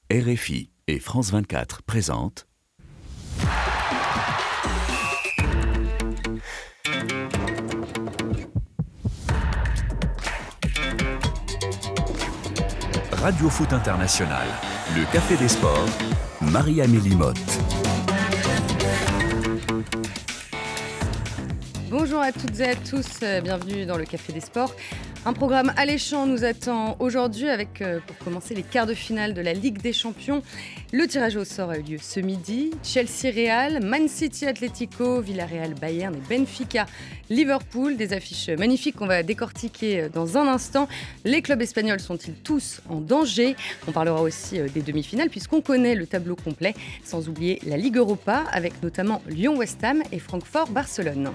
RFI et France 24 présentent Radio Foot International, le Café des Sports, Marie-Amélie Motte. Bonjour à toutes et à tous, bienvenue dans le Café des Sports. Un programme alléchant nous attend aujourd'hui avec, pour commencer, les quarts de finale de la Ligue des Champions. Le tirage au sort a eu lieu ce midi. Chelsea-Real, Man City-Atlético, Villarreal-Bayern et Benfica-Liverpool. Des affiches magnifiques qu'on va décortiquer dans un instant. Les clubs espagnols sont-ils tous en danger? On parlera aussi des demi-finales puisqu'on connaît le tableau complet. Sans oublier la Ligue Europa avec notamment Lyon-West Ham et Francfort-Barcelone.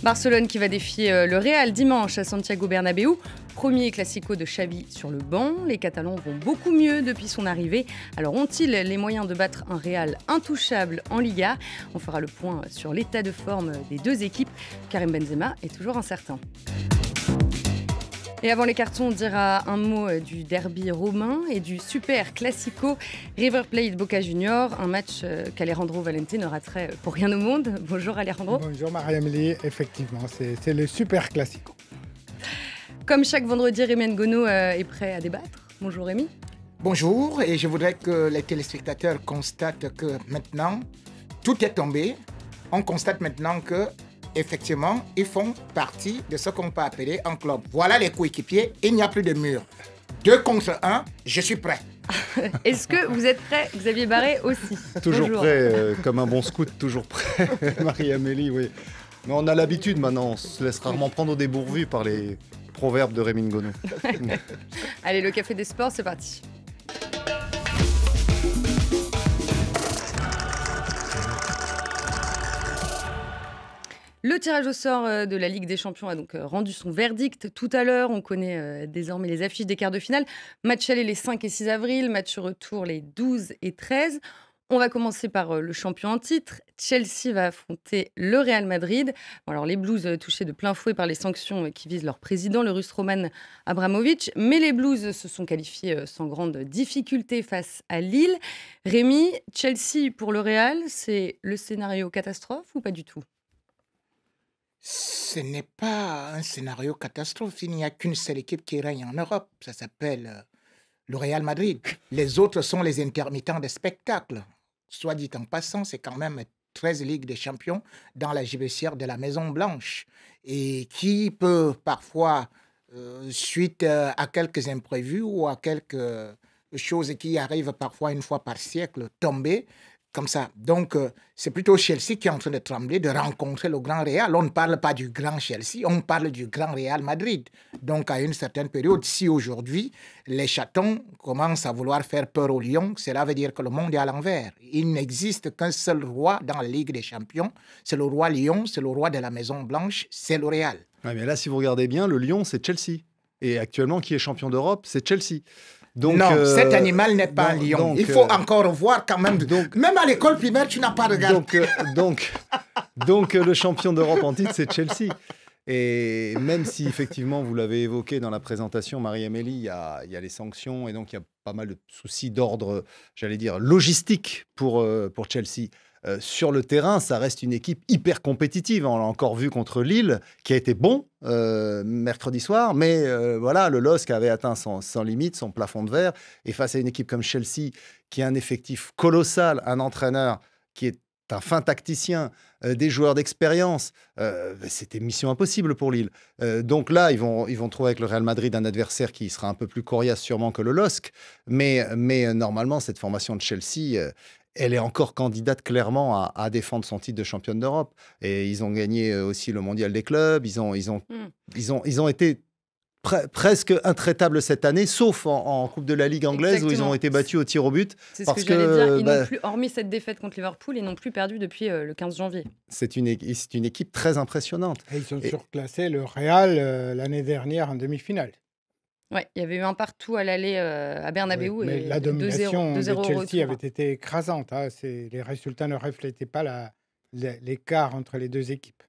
Barcelone qui va défier le Real dimanche à Santiago Bernabéu. Premier classico de Xavi sur le banc. Les Catalans vont beaucoup mieux depuis son arrivée. Alors ont-ils les moyens de battre un Real intouchable en Liga? On fera le point sur l'état de forme des deux équipes. Karim Benzema est toujours incertain. Et avant les cartons, on dira un mot du derby romain et du super classico River Plate-Boca Juniors, un match qu'Alejandro Valente ne raterait pour rien au monde. Bonjour Alejandro. Bonjour Marie-Amélie, effectivement, c'est le super classico. Comme chaque vendredi, Rémi Ngono est prêt à débattre. Bonjour Rémi. Bonjour, et je voudrais que les téléspectateurs constatent que maintenant, tout est tombé. On constate maintenant que effectivement, ils font partie de ce qu'on peut appeler un club. Voilà les coéquipiers, il n'y a plus de mur. 2 contre 1, je suis prêt. Est-ce que vous êtes prêt, Xavier Barré aussi? Toujours prêt, comme un bon scout, toujours prêt, Marie-Amélie, oui. Mais on a l'habitude maintenant, on se laisse rarement prendre au dépourvu par les proverbes de Rémi Ngono. Allez, le Café des Sports, c'est parti. Le tirage au sort de la Ligue des Champions a donc rendu son verdict tout à l'heure. On connaît désormais les affiches des quarts de finale. Match aller les 5 et 6 avril, match retour les 12 et 13. On va commencer par le champion en titre. Chelsea va affronter le Real Madrid. Bon, alors les Blues touchés de plein fouet par les sanctions qui visent leur président, le Russe Roman Abramovich. Mais les Blues se sont qualifiés sans grande difficulté face à Lille. Rémi, Chelsea pour le Real, c'est le scénario catastrophe ou pas du tout? Ce n'est pas un scénario catastrophe. Il n'y a qu'une seule équipe qui règne en Europe. Ça s'appelle le Real Madrid. Les autres sont les intermittents des spectacles. Soit dit en passant, c'est quand même 13 Ligues des Champions dans la gibecière de la Maison Blanche. Et qui peut parfois, suite à quelques imprévus ou à quelques choses qui arrivent parfois une fois par siècle, tomber comme ça. Donc, c'est plutôt Chelsea qui est en train de trembler, de rencontrer le grand Real. On ne parle pas du grand Chelsea, on parle du grand Real Madrid. Donc, à une certaine période, si aujourd'hui, les chatons commencent à vouloir faire peur aux lions, cela veut dire que le monde est à l'envers. Il n'existe qu'un seul roi dans la Ligue des Champions, c'est le roi Lion, c'est le roi de la Maison Blanche, c'est le Real. Ouais, mais là, si vous regardez bien, le Lion, c'est Chelsea. Et actuellement, qui est champion d'Europe, c'est Chelsea. Donc, non, cet animal n'est pas un lion. Il faut encore voir quand même. Même à l'école primaire, tu n'as pas regardé. Donc le champion d'Europe en titre, c'est Chelsea. Et même si, effectivement, vous l'avez évoqué dans la présentation, Marie-Amélie, il y a les sanctions et donc il y a pas mal de soucis d'ordre, j'allais dire, logistique pour Chelsea. Sur le terrain, ça reste une équipe hyper compétitive. On l'a encore vu contre Lille, qui a été bon mercredi soir. Mais voilà, le LOSC avait atteint son limite, son plafond de verre. Et face à une équipe comme Chelsea, qui a un effectif colossal, un entraîneur qui est un fin tacticien, des joueurs d'expérience, c'était mission impossible pour Lille. Donc là, ils vont trouver avec le Real Madrid un adversaire qui sera un peu plus coriace sûrement que le LOSC. Mais normalement, cette formation de Chelsea... elle est encore candidate clairement à défendre son titre de championne d'Europe. Et ils ont gagné aussi le mondial des clubs. Ils ont été presque intraitables cette année, sauf en Coupe de la Ligue anglaise. Exactement. Où ils ont été battus au tir au but. C'est ce que j'allais dire. Ils n'ont plus, hormis cette défaite contre Liverpool, ils n'ont plus perdu depuis le 15 janvier. C'est une équipe très impressionnante. Et ils ont surclassé le Real l'année dernière en demi-finale. Oui, il y avait eu un partout à l'aller à Bernabéu. Oui, mais la domination de Chelsea avait été écrasante. Hein. Les résultats ne reflétaient pas l'écart entre les deux équipes.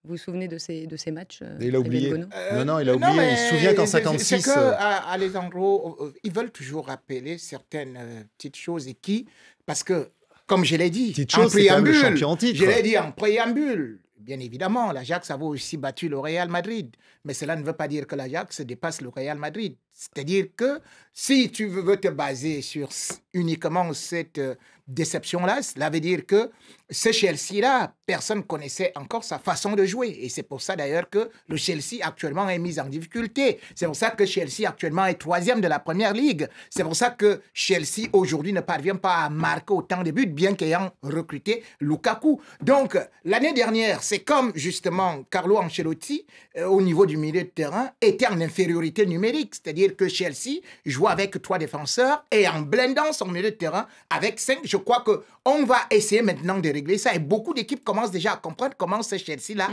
Vous vous souvenez de ces matchs Il a oublié. Gono Non, il a oublié. Il se souvient qu'en 56... C'est qu'à Alessandro, ils veulent toujours rappeler certaines petites choses parce que, comme je l'ai dit, en préambule, je l'ai dit en préambule, bien évidemment, l'Ajax avait aussi battu le Real Madrid. Mais cela ne veut pas dire que l'Ajax dépasse le Real Madrid. C'est-à-dire que si tu veux te baser sur uniquement cette déception-là, cela veut dire que ce Chelsea-là, personne ne connaissait encore sa façon de jouer. Et c'est pour ça d'ailleurs que le Chelsea actuellement est mis en difficulté. C'est pour ça que Chelsea actuellement est 3e de la Première Ligue. C'est pour ça que Chelsea aujourd'hui ne parvient pas à marquer autant de buts, bien qu'ayant recruté Lukaku. Donc l'année dernière, c'est comme justement Carlo Ancelotti, au niveau du milieu de terrain, était en infériorité numérique. C'est-à-dire que Chelsea joue avec 3 défenseurs et en blindant son milieu de terrain avec 5. Je crois qu'on va essayer maintenant de régler ça. Et beaucoup d'équipes commencent déjà à comprendre comment ce Chelsea-là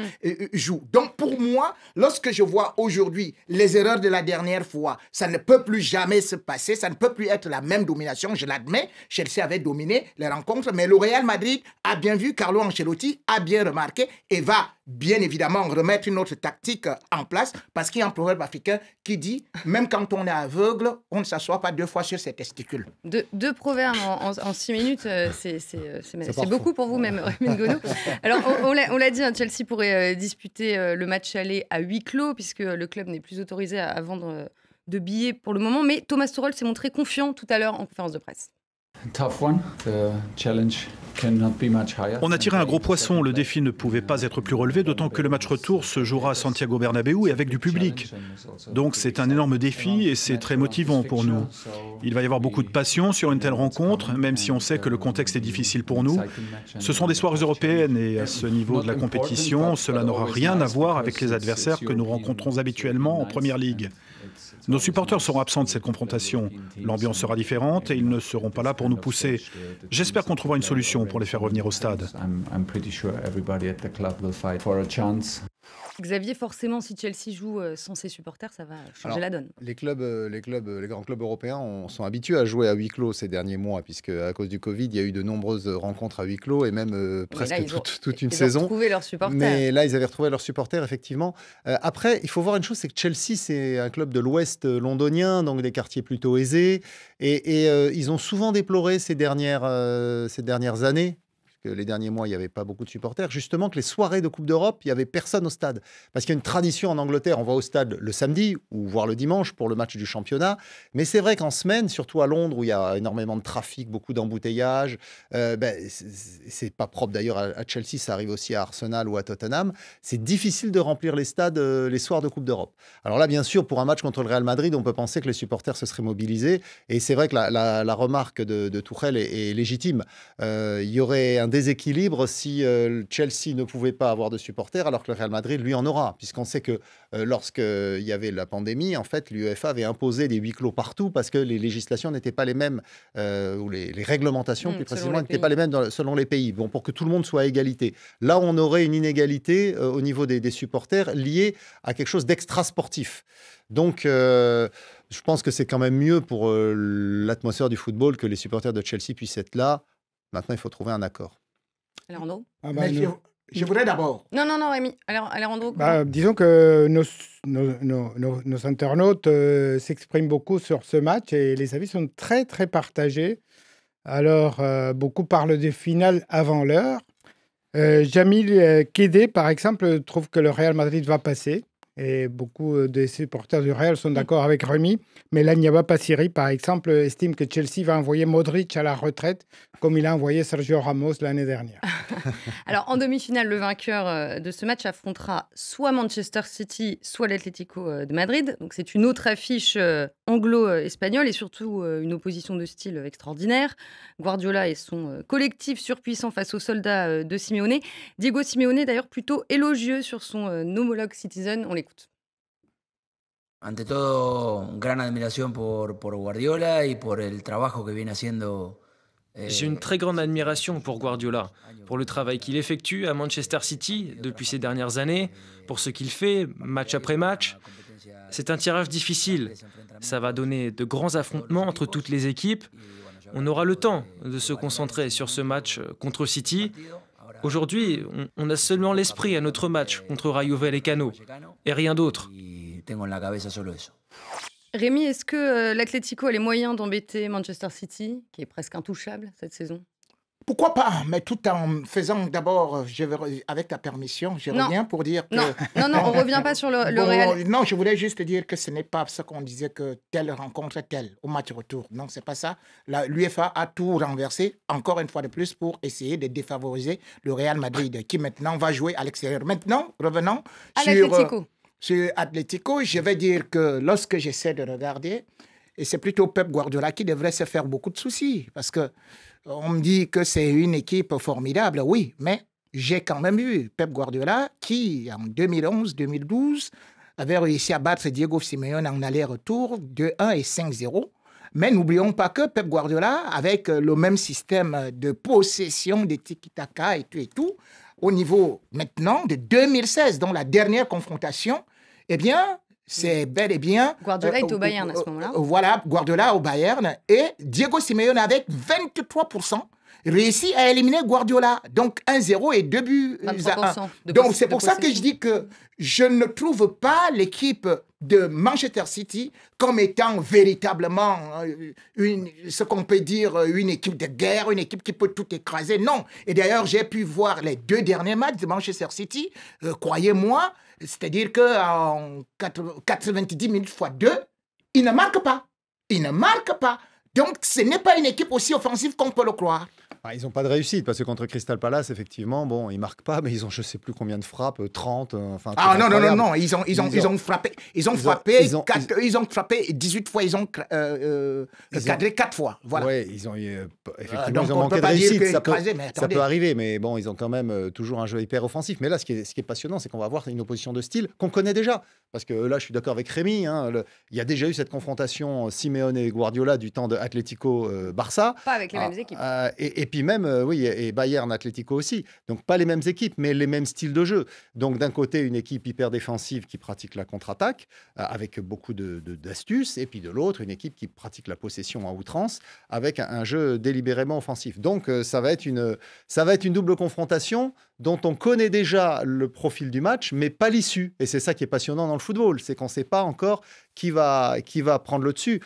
joue. Donc pour moi, lorsque je vois aujourd'hui les erreurs de la dernière fois, ça ne peut plus jamais se passer. Ça ne peut plus être la même domination, je l'admets. Chelsea avait dominé les rencontres, mais le Real Madrid a bien vu, Carlo Ancelotti a bien remarqué et va bien évidemment remettre une autre tactique en place parce qu'il y a un proverbe africain qui dit « Même quand on est aveugle, on ne s'assoit pas 2 fois sur ses testicules ». Deux proverbes en 6 minutes, c'est beaucoup pour vous même, Raymond Gono. Alors, on l'a dit, hein, Chelsea pourrait disputer le match aller à huis clos puisque le club n'est plus autorisé à vendre de billets pour le moment. Mais Thomas Tuchel s'est montré confiant tout à l'heure en conférence de presse. On a tiré un gros poisson, le défi ne pouvait pas être plus relevé, d'autant que le match retour se jouera à Santiago Bernabéu et avec du public. Donc c'est un énorme défi et c'est très motivant pour nous. Il va y avoir beaucoup de passion sur une telle rencontre, même si on sait que le contexte est difficile pour nous. Ce sont des soirées européennes et à ce niveau de la compétition, cela n'aura rien à voir avec les adversaires que nous rencontrons habituellement en Première Ligue. Nos supporters seront absents de cette confrontation. L'ambiance sera différente et ils ne seront pas là pour nous pousser. J'espère qu'on trouvera une solution pour les faire revenir au stade. Xavier, forcément, si Chelsea joue sans ses supporters, ça va changer la donne. Les grands clubs européens sont habitués à jouer à huis clos ces derniers mois, puisque à cause du Covid, il y a eu de nombreuses rencontres à huis clos et même presque toute une saison. Ils ont retrouvé leurs supporters. Mais là, ils avaient retrouvé leurs supporters, effectivement. Après, il faut voir une chose, c'est que Chelsea, c'est un club de l'Ouest londonien, donc des quartiers plutôt aisés, et ils ont souvent déploré ces dernières années. Les derniers mois, il n'y avait pas beaucoup de supporters, justement que les soirées de Coupe d'Europe, il n'y avait personne au stade. Parce qu'il y a une tradition en Angleterre, on va au stade le samedi ou voire le dimanche pour le match du championnat. Mais c'est vrai qu'en semaine, surtout à Londres, où il y a énormément de trafic, beaucoup d'embouteillages, c'est pas propre d'ailleurs à Chelsea, ça arrive aussi à Arsenal ou à Tottenham, c'est difficile de remplir les stades les soirs de Coupe d'Europe. Alors là, bien sûr, pour un match contre le Real Madrid, on peut penser que les supporters se seraient mobilisés. Et c'est vrai que la remarque de Tuchel est légitime. Il y aurait un déséquilibre si Chelsea ne pouvait pas avoir de supporters alors que le Real Madrid lui en aura, puisqu'on sait que lorsqu'il y avait la pandémie, en fait l'UEFA avait imposé des huis clos partout parce que les législations n'étaient pas les mêmes ou les réglementations plus précisément n'étaient pas les mêmes selon les pays, pour que tout le monde soit à égalité. Là on aurait une inégalité au niveau des supporters liée à quelque chose d'extra sportif. Donc je pense que c'est quand même mieux pour l'atmosphère du football que les supporters de Chelsea puissent être là. Maintenant il faut trouver un accord. Alejandro je voudrais d'abord... Non, Rémi. Alejandro disons que nos internautes s'expriment beaucoup sur ce match et les avis sont très, très partagés. Alors, beaucoup parlent des finales avant l'heure. Jamil Kédé, par exemple, trouve que le Real Madrid va passer. Et beaucoup des supporters du Real sont d'accord avec Rémi. Mais Lanyaba Passiri, par exemple, estime que Chelsea va envoyer Modric à la retraite, comme il a envoyé Sergio Ramos l'année dernière. Alors, en demi-finale, le vainqueur de ce match affrontera soit Manchester City, soit l'Atlético de Madrid. Donc, c'est une autre affiche anglo-espagnole et surtout une opposition de style extraordinaire. Guardiola et son collectif surpuissant face aux soldats de Simeone. Diego Simeone, d'ailleurs, plutôt élogieux sur son homologue Citizen. On l'écoute. Ante todo, gran admiración por Guardiola y por el trabajo que viene haciendo. J'ai une très grande admiration pour Guardiola, pour le travail qu'il effectue à Manchester City depuis ces dernières années, pour ce qu'il fait match après match. C'est un tirage difficile. Ça va donner de grands affrontements entre toutes les équipes. On aura le temps de se concentrer sur ce match contre City. Aujourd'hui, on a seulement l'esprit à notre match contre Rayo Vallecano et rien d'autre. Rémi, est-ce que l'Atlético a les moyens d'embêter Manchester City, qui est presque intouchable cette saison? Pourquoi pas? Mais tout en faisant d'abord, avec ta permission, je reviens pour dire que... Non, on ne revient pas sur le Real. Non, je voulais juste dire que ce n'est pas ce qu'on disait que telle rencontre telle au match retour. Non, c'est pas ça. L'UEFA a tout renversé, encore une fois de plus, pour essayer de défavoriser le Real Madrid, qui maintenant va jouer à l'extérieur. Maintenant, revenons sur Atlético. Je vais dire que lorsque j'essaie de regarder, et c'est plutôt Pep Guardiola qui devrait se faire beaucoup de soucis, parce que on me dit que c'est une équipe formidable, oui, mais j'ai quand même vu Pep Guardiola qui, en 2011-2012, avait réussi à battre Diego Simeone en aller-retour 2-1 et 5-0. Mais n'oublions pas que Pep Guardiola, avec le même système de possession, de tiki-taka et tout, au niveau maintenant de 2016, dans la dernière confrontation, eh bien, c'est bel et bien... Guardiola est au Bayern à ce moment-là. Voilà, Guardiola au Bayern. Et Diego Simeone, avec 23%, réussit à éliminer Guardiola. Donc 1-0 et 2 buts à 1. Donc c'est pour ça que je dis que je ne trouve pas l'équipe de Manchester City comme étant véritablement ce qu'on peut dire une équipe de guerre, une équipe qui peut tout écraser. Non. Et d'ailleurs, j'ai pu voir les 2 derniers matchs de Manchester City. Croyez-moi, c'est-à-dire qu'en 90 minutes x 2, il ne marque pas. Il ne marque pas. Donc, ce n'est pas une équipe aussi offensive qu'on peut le croire. Ils n'ont pas de réussite, parce que contre Crystal Palace, effectivement, bon, ils ne marquent pas, mais ils ont je ne sais plus combien de frappes, 30. Non, ils ont frappé. Ils ont frappé 18 fois, ils ont cadré 4 fois. Voilà. Oui, effectivement, ils ont manqué de réussite. Ça peut arriver, mais bon, ils ont quand même toujours un jeu hyper offensif. Mais là, ce qui est passionnant, c'est qu'on va avoir une opposition de style qu'on connaît déjà. Parce que là, je suis d'accord avec Rémi, il y a déjà eu cette confrontation Simeone et Guardiola du temps de Atlético-Barça. Pas avec les mêmes équipes. Et puis même, et Bayern, Atlético aussi. Donc pas les mêmes équipes, mais les mêmes styles de jeu. Donc d'un côté, une équipe hyper défensive qui pratique la contre-attaque, avec beaucoup d'astuces, et puis de l'autre, une équipe qui pratique la possession à outrance, avec un jeu délibérément offensif. Donc ça va être une double confrontation dont on connaît déjà le profil du match, mais pas l'issue. Et c'est ça qui est passionnant dans le football, c'est qu'on ne sait pas encore qui va prendre le dessus.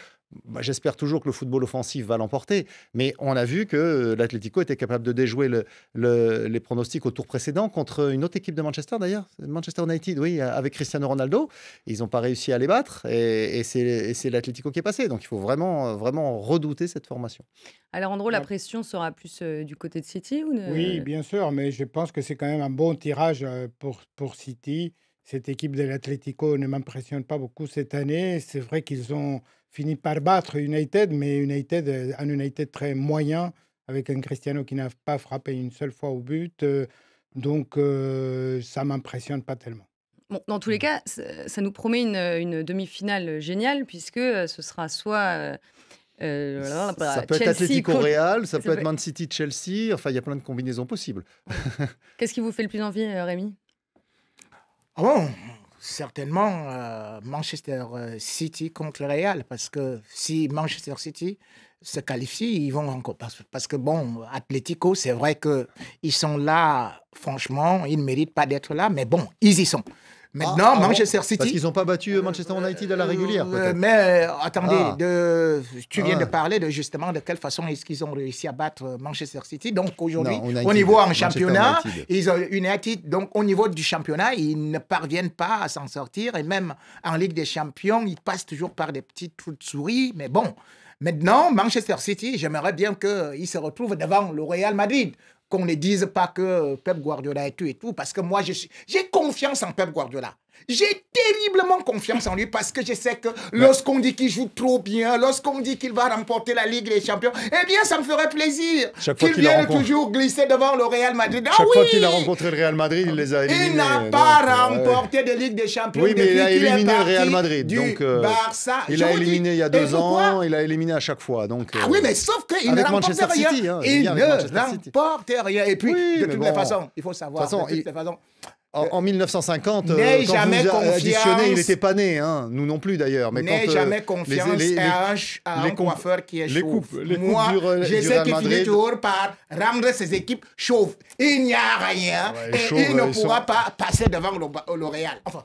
J'espère toujours que le football offensif va l'emporter, mais on a vu que l'Atlético était capable de déjouer les pronostics au tour précédent contre une autre équipe de Manchester d'ailleurs, Manchester United, oui, avec Cristiano Ronaldo. Ils n'ont pas réussi à les battre et c'est l'Atlético qui est passé. Donc il faut vraiment, vraiment redouter cette formation. Alors Andro, la pression sera plus du côté de City ou Oui, bien sûr, mais je pense que c'est quand même un bon tirage pour City. Cette équipe de l'Atlético ne m'impressionne pas beaucoup cette année. C'est vrai qu'ils ont fini par battre United, mais un United très moyen, avec un Cristiano qui n'a pas frappé une seule fois au but. Donc, ça ne m'impressionne pas tellement. Bon, dans tous les cas, ça nous promet une demi-finale géniale, puisque ce sera soit... ça peut être Atlético-Real, ça peut être Man City-Chelsea. Enfin, il y a plein de combinaisons possibles. Qu'est-ce qui vous fait le plus envie, Rémi? Bon, certainement Manchester City contre le Real, parce que si Manchester City se qualifie, ils vont encore... Parce que bon, Atlético, c'est vrai qu'ils sont là, franchement, ils ne méritent pas d'être là, mais bon, ils y sont. Maintenant, Manchester City... Parce qu'ils n'ont pas battu Manchester United à la régulière, mais attendez, tu viens de parler justement de quelle façon est-ce qu'ils ont réussi à battre Manchester City. Donc aujourd'hui, au niveau en championnat, ils ont United, donc au niveau du championnat, ils ne parviennent pas à s'en sortir. Et même en Ligue des Champions, ils passent toujours par des petits trous de souris. Mais bon, maintenant, Manchester City, j'aimerais bien qu'ils se retrouvent devant le Real Madrid. Qu'on ne dise pas que Pep Guardiola et tout, parce que moi, j'ai confiance en Pep Guardiola. J'ai terriblement confiance en lui, parce que je sais que lorsqu'on dit qu'il joue trop bien, lorsqu'on dit qu'il va remporter la Ligue des Champions, eh bien, ça me ferait plaisir qu'il vienne toujours glisser devant le Real Madrid. Chaque fois qu'il a rencontré le Real Madrid, il les a éliminés. Il n'a pas remporté de Ligue des Champions. Oui, mais il a éliminé le Real Madrid. Donc, Barça. Il a éliminé il y a 2 ans, il a éliminé à chaque fois. Donc, oui, mais sauf qu'il ne remporte rien. Il ne remporte rien. Et puis, de toutes les façons, il faut savoir, de toutes les façons, En 1950, n'aie quand jamais vous confiance. additionnez, il n'était pas né, hein. Nous non plus d'ailleurs. Mais N'aie quand, jamais confiance à un coiffeur qui est chauve. Moi, je sais qu'il finit toujours par rendre ses équipes chauves. Il n'y a rien et il ne pourra pas passer devant le Real. Enfin.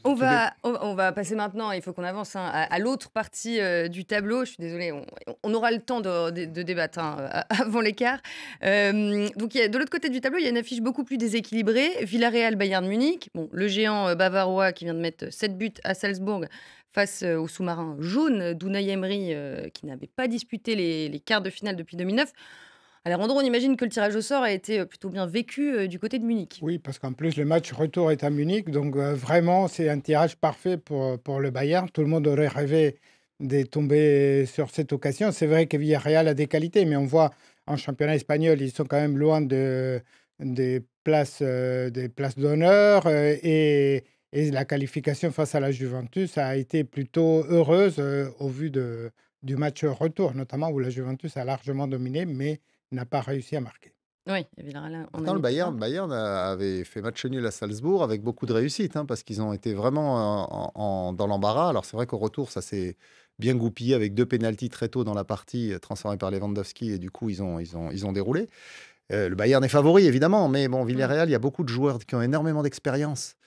On va passer maintenant, il faut qu'on avance à l'autre partie du tableau. Je suis désolée, on aura le temps de débattre avant l'écart. Donc, de l'autre côté du tableau, il y a une affiche beaucoup plus déséquilibrée. Villarreal-Bayern Munich. Bon, le géant bavarois qui vient de mettre 7 buts à Salzbourg face au sous-marin jaune d'Unai Emery qui n'avait pas disputé les quarts de finale depuis 2009. Alejandro, on imagine que le tirage au sort a été plutôt bien vécu du côté de Munich. Oui, parce qu'en plus, le match retour est à Munich. Donc, vraiment, c'est un tirage parfait pour le Bayern. Tout le monde aurait rêvé de tomber sur cette occasion. C'est vrai que Villarreal a des qualités, mais on voit en championnat espagnol, ils sont quand même loin des places d'honneur. Et la qualification face à la Juventus a été plutôt heureuse au vu du match retour, notamment où la Juventus a largement dominé, mais n'a pas réussi à marquer. Oui, Villarreal. Attends, le Bayern avait fait match nul à Salzbourg avec beaucoup de réussite, hein, parce qu'ils ont été vraiment dans l'embarras. Alors c'est vrai qu'au retour, ça s'est bien goupillé avec 2 pénaltys très tôt dans la partie, transformés par Lewandowski, et du coup, ils ont déroulé. Le Bayern est favori, évidemment, mais bon, Villarreal, il y a beaucoup de joueurs qui ont énormément d'expérience,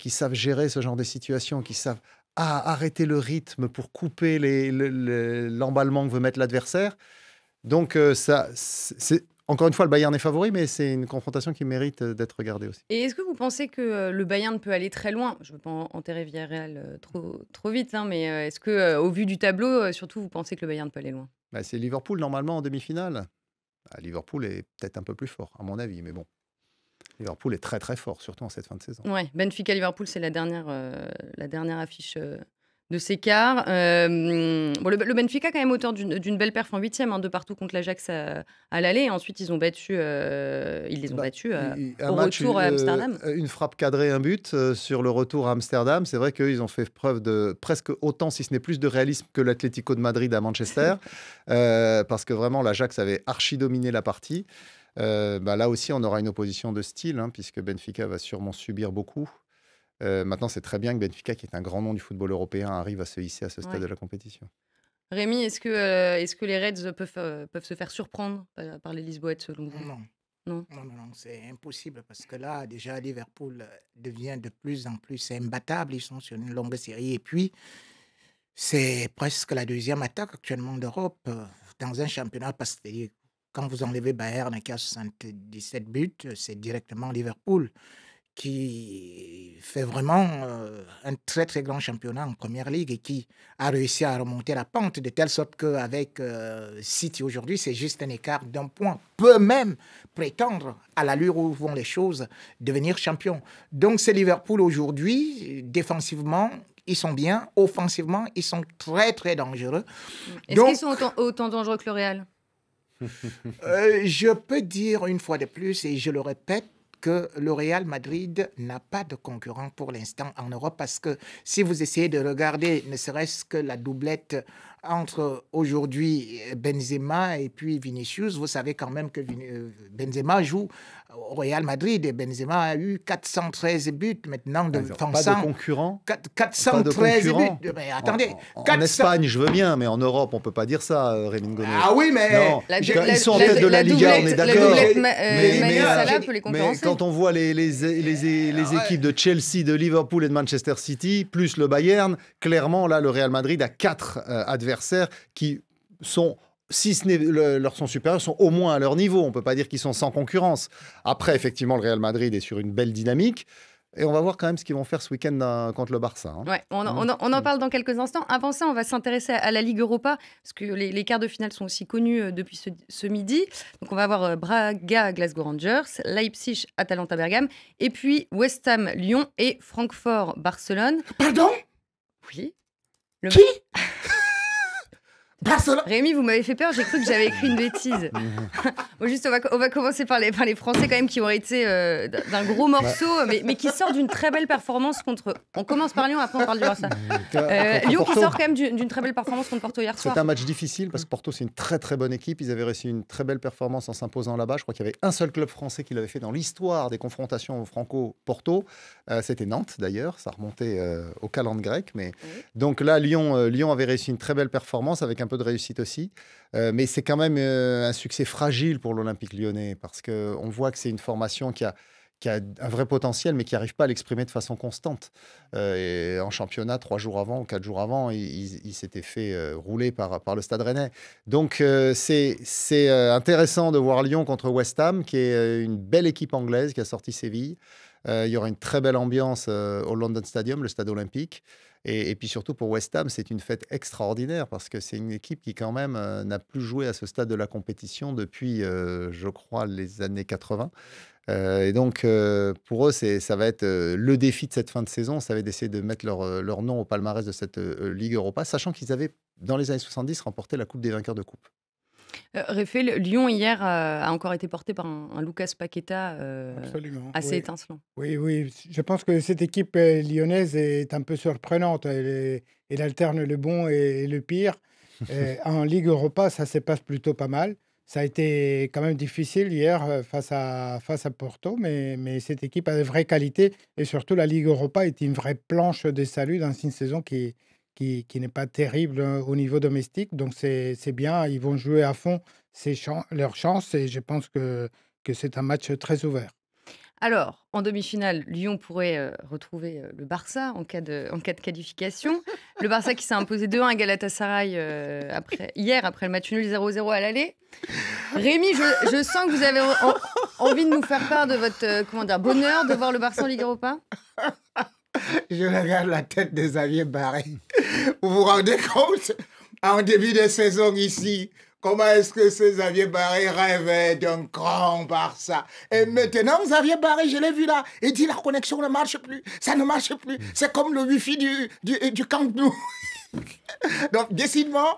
qui savent gérer ce genre de situation, qui savent arrêter le rythme pour couper l'emballement que veut mettre l'adversaire. Donc, encore une fois, le Bayern est favori, mais c'est une confrontation qui mérite d'être regardée aussi. Et est-ce que vous pensez que le Bayern peut aller très loin? Je ne veux pas enterrer Villarreal trop vite, hein, mais est-ce qu'au vu du tableau, surtout, vous pensez que le Bayern peut aller loin? C'est Liverpool, normalement, en demi-finale. Liverpool est peut-être un peu plus fort, à mon avis, mais bon. Liverpool est très, très fort, surtout en cette fin de saison. Ouais, Benfica-Liverpool, c'est la dernière affiche de ces quarts. Le Benfica, quand même, auteur d'une belle perf en 8e, de partout contre l'Ajax à l'aller. Ensuite, ils les ont battus au retour à Amsterdam. Une frappe cadrée, un but sur le retour à Amsterdam. C'est vrai qu'ils ont fait preuve de presque autant, si ce n'est plus de réalisme que l'Atlético de Madrid à Manchester. Parce que vraiment, l'Ajax avait archi-dominé la partie. Là aussi, on aura une opposition de style, puisque Benfica va sûrement subir beaucoup. Maintenant, c'est très bien que Benfica, qui est un grand nom du football européen, arrive à se hisser à ce stade de la compétition. Rémi, est-ce que les Reds peuvent se faire surprendre par les Lisboètes, selon vous? Non, c'est impossible parce que là, déjà, Liverpool devient de plus en plus imbattable. Ils sont sur une longue série. Et puis, c'est presque la deuxième attaque actuellement d'Europe dans un championnat parce que quand vous enlevez Bayern qui a 77 buts, c'est directement Liverpool qui fait vraiment un très très grand championnat en première ligue et qui a réussi à remonter la pente de telle sorte qu'avec City aujourd'hui, c'est juste un écart d'un point, peut même prétendre à l'allure où vont les choses devenir champion. Donc c'est Liverpool aujourd'hui, défensivement, ils sont bien, offensivement, ils sont très très dangereux. Est-ce qu'ils sont autant dangereux que le Real? Je peux dire une fois de plus, et je le répète, que le Real Madrid n'a pas de concurrent pour l'instant en Europe parce que si vous essayez de regarder ne serait-ce que la doublette entre aujourd'hui Benzema et puis Vinicius, vous savez quand même que Benzema joue au Real Madrid et Benzema a eu 413 buts maintenant de pas de concurrent. 413 buts. Mais attendez, en Espagne, je veux bien, mais en Europe, on peut pas dire ça, Rémi Ngono. Ah oui, mais ils sont en tête de la Liga, on est d'accord. Mais Salah peut les concurrencer. Mais quand on voit les équipes de Chelsea, de Liverpool et de Manchester City, plus le Bayern, clairement, là, le Real Madrid a 4 adversaires qui sont, si ce n'est leur sont supérieurs, sont au moins à leur niveau. On ne peut pas dire qu'ils sont sans concurrence. Après, effectivement, le Real Madrid est sur une belle dynamique. Et on va voir quand même ce qu'ils vont faire ce week-end contre le Barça. Ouais, on en parle dans quelques instants. Avant ça, on va s'intéresser à la Ligue Europa, parce que les quarts de finale sont aussi connus depuis ce midi. Donc on va avoir Braga, Glasgow Rangers, Leipzig, Atalanta, Bergame, et puis West Ham, Lyon et Francfort, Barcelone. Pardon? Oui. Qui? Barcelone. Rémi, vous m'avez fait peur, j'ai cru que j'avais écrit une bêtise. Bon, juste, on va commencer par les Français quand même qui ont été d'un gros morceau, mais qui sortent d'une très belle performance contre... On commence par Lyon, après on parle du Barça. Lyon qui sort quand même d'une très belle performance contre Porto hier soir. C'est un match difficile parce que Porto, c'est une très très bonne équipe. Ils avaient réussi une très belle performance en s'imposant là-bas. Je crois qu'il y avait un seul club français qui l'avait fait dans l'histoire des confrontations franco-Porto. C'était Nantes d'ailleurs, ça remontait au calendrier grec. Mais... Donc là, Lyon avait réussi une très belle performance avec un peu de réussite aussi. Mais c'est quand même un succès fragile pour l'Olympique lyonnais parce qu'on voit que c'est une formation qui a un vrai potentiel, mais qui n'arrive pas à l'exprimer de façon constante. Et en championnat, 3 jours avant ou 4 jours avant, il s'était fait rouler par le Stade Rennais. Donc, c'est intéressant de voir Lyon contre West Ham, qui est une belle équipe anglaise qui a sorti Séville. Il y aura une très belle ambiance au London Stadium, le stade olympique. Et puis surtout pour West Ham, c'est une fête extraordinaire parce que c'est une équipe qui quand même n'a plus joué à ce stade de la compétition depuis, je crois, les années 80. Et donc, pour eux, ça va être le défi de cette fin de saison, ça va être d'essayer de mettre leur nom au palmarès de cette Ligue Europa, sachant qu'ils avaient, dans les années 70, remporté la Coupe des vainqueurs de coupe. Raphaël, Lyon hier a encore été porté par un Lucas Paqueta assez étincelant. Oui, je pense que cette équipe lyonnaise est un peu surprenante. Elle alterne le bon et le pire. En Ligue Europa, ça se passe plutôt pas mal. Ça a été quand même difficile hier face à Porto, mais cette équipe a de vraies qualités. Et surtout, la Ligue Europa est une vraie planche de salut dans une saison qui n'est pas terrible au niveau domestique. Donc, c'est bien. Ils vont jouer à fond leurs chances et je pense que c'est un match très ouvert. Alors, en demi-finale, Lyon pourrait retrouver le Barça en cas de qualification. Le Barça qui s'est imposé 2-1 à Galatasaray hier, après le match nul 0-0 à l'aller. Rémi, je sens que vous avez envie de nous faire part de votre bonheur de voir le Barça en Ligue Europa. Je regarde la tête de Xavier Barré. Vous vous rendez compte, en début de saison ici, comment est-ce que ce Xavier Barré rêvait d'un grand Barça. Et maintenant, Xavier Barré, je l'ai vu là, il dit la connexion ne marche plus, ça ne marche plus. C'est comme le Wi-Fi du Camp Nou. Donc, décidément,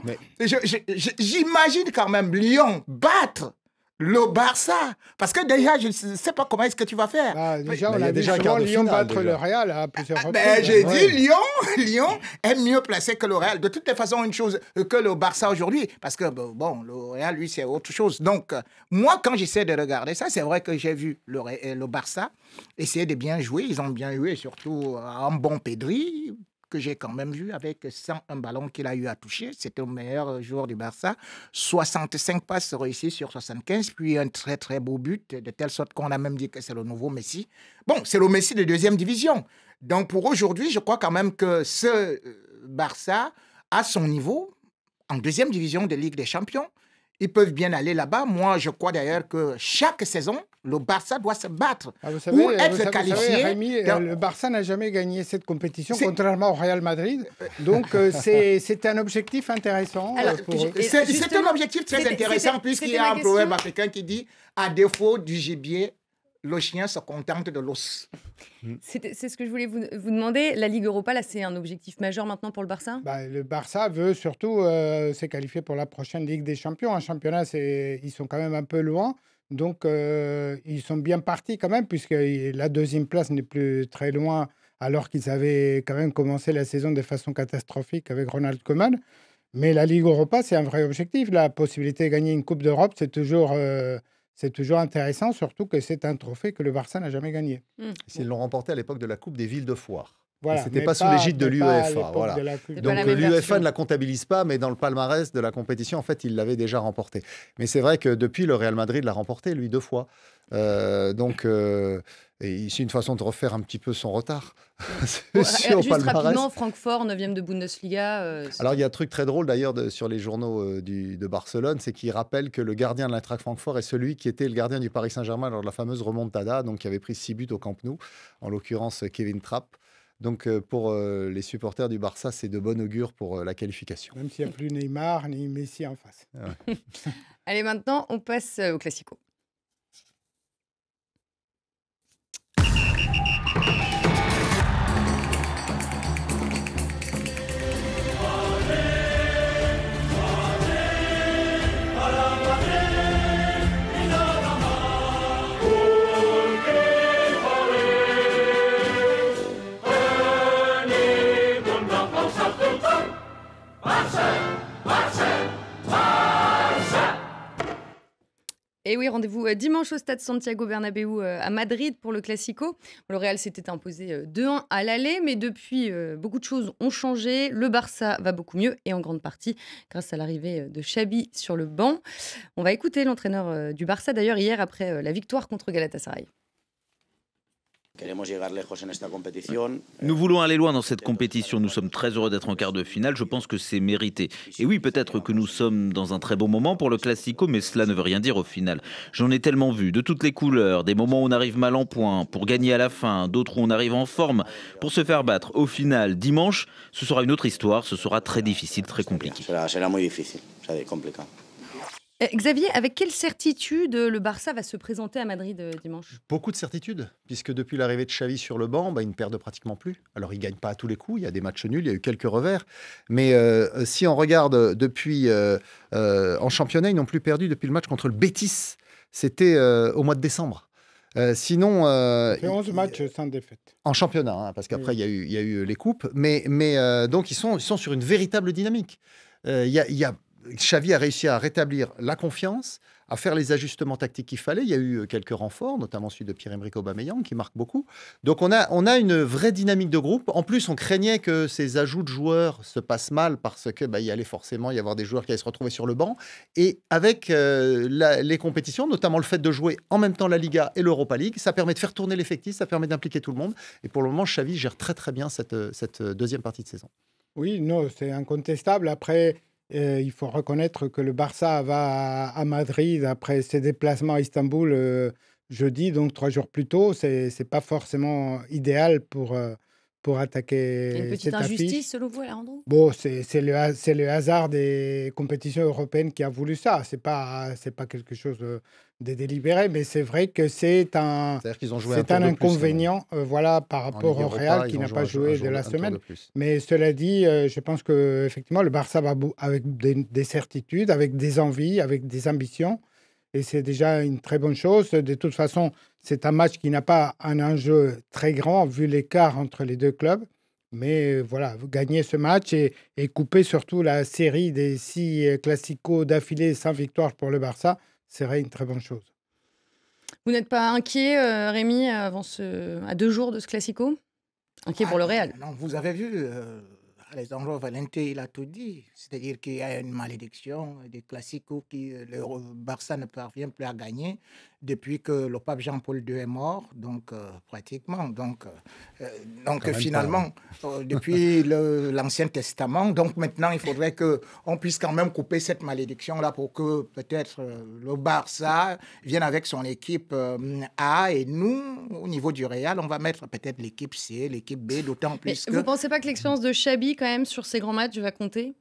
j'imagine quand même Lyon battre le Barça. Parce que déjà, je ne sais pas comment est-ce que tu vas faire. Déjà, on a déjà souvent Lyon battre le Real à plusieurs reprises. J'ai dit Lyon est mieux placé que le Real. De toutes les façons, une chose que le Barça aujourd'hui. Parce que, bon, le Real, lui, c'est autre chose. Donc, moi, quand j'essaie de regarder ça, c'est vrai que j'ai vu le Barça essayer de bien jouer. Ils ont bien joué, surtout un bon Pedri, que j'ai quand même vu avec 101 ballons qu'il a eu à toucher. C'était le meilleur joueur du Barça. 65 passes réussies sur 75, puis un très, très beau but, de telle sorte qu'on a même dit que c'est le nouveau Messi. Bon, c'est le Messi de deuxième division. Donc, pour aujourd'hui, je crois quand même que ce Barça a son niveau en deuxième division de Ligue des Champions. Ils peuvent bien aller là-bas. Moi, je crois d'ailleurs que chaque saison, le Barça doit se battre pour être qualifié. Vous savez, Rémi, le Barça n'a jamais gagné cette compétition, contrairement au Real Madrid. Donc, c'est un objectif intéressant pour eux. C'est un objectif très intéressant puisqu'il y a un proverbe africain qui dit « À défaut du gibier, le chien se contente de l'os ». C'est ce que je voulais vous demander. La Ligue Europa, là, c'est un objectif majeur maintenant pour le Barça ? Le Barça veut surtout se qualifier pour la prochaine Ligue des Champions. En championnat, ils sont quand même un peu loin. Donc, ils sont bien partis quand même, puisque la deuxième place n'est plus très loin, alors qu'ils avaient quand même commencé la saison de façon catastrophique avec Ronald Koeman. Mais la Ligue Europa, c'est un vrai objectif. La possibilité de gagner une Coupe d'Europe, c'est toujours intéressant, surtout que c'est un trophée que le Barça n'a jamais gagné. Ils l'ont remporté à l'époque de la Coupe des villes de foire. Voilà, c'était pas sous l'égide de l'UEFA. Voilà. Donc l'UEFA ne la comptabilise pas, mais dans le palmarès de la compétition, en fait, il l'avait déjà remporté. Mais c'est vrai que depuis, le Real Madrid l'a remporté, lui, 2 fois. C'est une façon de refaire un petit peu son retard. Juste rapidement, Francfort, 9e de Bundesliga. Alors, il y a un truc très drôle, d'ailleurs, sur les journaux de Barcelone, c'est qu'ils rappellent que le gardien de l'Eintracht Francfort est celui qui était le gardien du Paris Saint-Germain lors de la fameuse remontada, donc qui avait pris 6 buts au Camp Nou, en l'occurrence Kevin Trapp. Donc, pour les supporters du Barça, c'est de bon augure pour la qualification. Même s'il n'y a plus Neymar ni Messi en face. Ouais. Allez, maintenant, on passe au Classico. Et oui, rendez-vous dimanche au stade Santiago Bernabéu à Madrid pour le Classico. Le Real s'était imposé 2-1 à l'aller, mais depuis, beaucoup de choses ont changé. Le Barça va beaucoup mieux et en grande partie grâce à l'arrivée de Xavi sur le banc. On va écouter l'entraîneur du Barça d'ailleurs hier après la victoire contre Galatasaray. Nous voulons aller loin dans cette compétition. Nous sommes très heureux d'être en quart de finale. Je pense que c'est mérité. Et oui, peut-être que nous sommes dans un très bon moment pour le Classico, mais cela ne veut rien dire au final. J'en ai tellement vu, de toutes les couleurs, des moments où on arrive mal en point pour gagner à la fin, d'autres où on arrive en forme pour se faire battre. Au final, dimanche, ce sera une autre histoire. Ce sera très difficile, très compliqué. Xavier, avec quelle certitude le Barça va se présenter à Madrid dimanche? Beaucoup de certitudes, puisque depuis l'arrivée de Xavi sur le banc, ils ne perdent pratiquement plus. Alors, ils ne gagnent pas à tous les coups, il y a des matchs nuls, il y a eu quelques revers. Mais si on regarde depuis en championnat, ils n'ont plus perdu depuis le match contre le Betis. C'était au mois de décembre. Sinon, fait 11 matchs sans défaite. En championnat, parce qu'après, il y a eu les coupes. Mais donc, ils sont sur une véritable dynamique. Xavi a réussi à rétablir la confiance, à faire les ajustements tactiques qu'il fallait. Il y a eu quelques renforts, notamment celui de Pierre-Emerick Aubameyang, qui marque beaucoup. Donc, on a une vraie dynamique de groupe. En plus, on craignait que ces ajouts de joueurs se passent mal parce qu'il y allait forcément y avoir des joueurs qui allaient se retrouver sur le banc. Et avec les compétitions, notamment le fait de jouer en même temps la Liga et l'Europa League, ça permet de faire tourner l'effectif, ça permet d'impliquer tout le monde. Et pour le moment, Xavi gère très très bien cette deuxième partie de saison. Oui, non, c'est incontestable. Après... il faut reconnaître que le Barça va à Madrid après ses déplacements à Istanbul jeudi, donc 3 jours plus tôt. C'est pas forcément idéal pour attaquer une petite cette injustice affiche. selon vous, Alejandro? Bon, c'est le hasard des compétitions européennes qui a voulu ça. C'est pas quelque chose de délibéré, mais c'est vrai que c'est un inconvénient par rapport au Real qui n'a pas joué de la semaine. Mais cela dit, je pense que effectivement le Barça va avec des certitudes, avec des envies, avec des ambitions. Et c'est déjà une très bonne chose. De toute façon, c'est un match qui n'a pas un enjeu très grand vu l'écart entre les deux clubs. Mais voilà, gagner ce match et couper surtout la série des 6 classicos d'affilée sans victoire pour le Barça serait une très bonne chose. Vous n'êtes pas inquiet, Rémi, à 2 jours de ce classico? Inquiet pour le Real? Non, vous avez vu, Alessandro Valente, il a tout dit. C'est-à-dire qu'il y a une malédiction des classicos que le Barça ne parvient plus à gagner depuis que le pape Jean-Paul II est mort, donc pratiquement. Donc finalement, depuis l'Ancien Testament, donc maintenant, il faudrait qu'on puisse quand même couper cette malédiction-là pour que peut-être le Barça vienne avec son équipe A et nous, au niveau du Real, on va mettre peut-être l'équipe C, l'équipe B, d'autant plus que... Vous ne pensez pas que l'expérience de Xavi, quand même, sur ces grands matchs, va compter?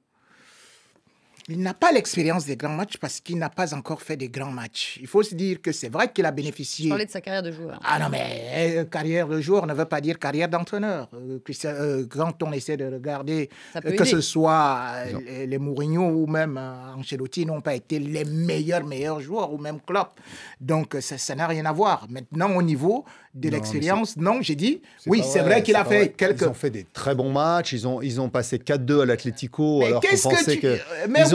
Il n'a pas l'expérience des grands matchs parce qu'il n'a pas encore fait des grands matchs. Il faut se dire que c'est vrai qu'il a bénéficié... Je parlais de sa carrière de joueur. Ah non, mais carrière de joueur ne veut pas dire carrière d'entraîneur. Quand on essaie de regarder, que ce soit les Mourinho ou même Ancelotti n'ont pas été les meilleurs joueurs ou même Klopp. Donc ça n'a rien à voir. Maintenant, au niveau de l'expérience, j'ai dit, oui, c'est vrai qu'il a fait quelques... Ils ont fait des très bons matchs. Ils ont passé 4-2 à l'Atlético alors qu'on pensait que...